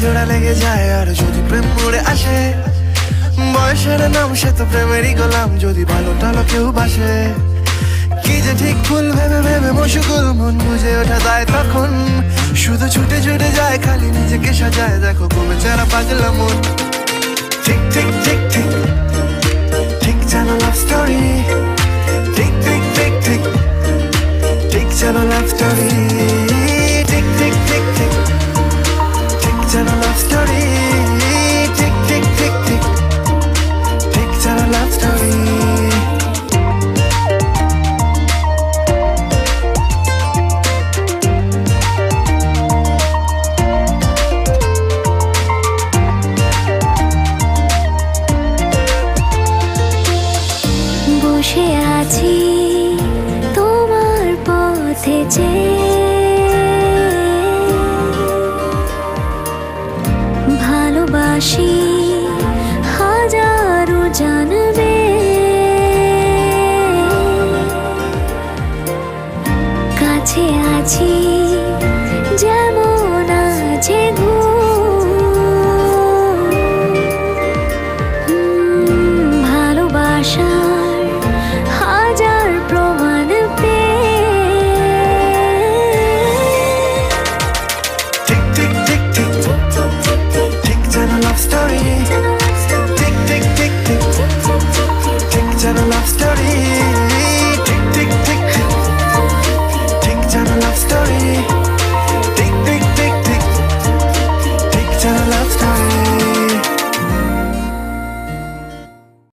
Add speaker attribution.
Speaker 1: জোড়া লেগে যায় আর যদি প্রেম উড়ে আসে, বয়সের নাম সে তো প্রেমেরই গোলাম, যদি ভালো টালো কেউ বাসে। কি যে ঠিক ভুল ভেবে ভেবে মশগুল, মন বুঝে ওঠা যায় তখন, শুধু ছুটে ছুটে যায় খালি নিজেকে সাজায়, দেখো কমে চারা পাগলা মন। ঠিক ঠিক ঠিক ঠিক ঠিক যেন লাভ স্টোরি, ঠিক ঠিক ঠিক ঠিক ঠিক যেন লাভ স্টোরি, ঠিক ঠিক ঠিক ঠিক ঠিক যেন লাভ স্টোরি, ঠিক ঠিক ঠিক ঠিক ঠিক যেন লাভ স্টোরি।
Speaker 2: বসে আছি তোমার পথে ভালোবাসি হাজারো জানবে, কাছে আছি যেমন আছে ভালোবাসার হাজার প্রমাণ
Speaker 1: ঠিক ঠিক ঠিক ঠিক ঠিক যেন লাভ স্টোরি, ঠিক ঠিক ঠিক ঠিক ঠিক যেন লাভ স্টোরি।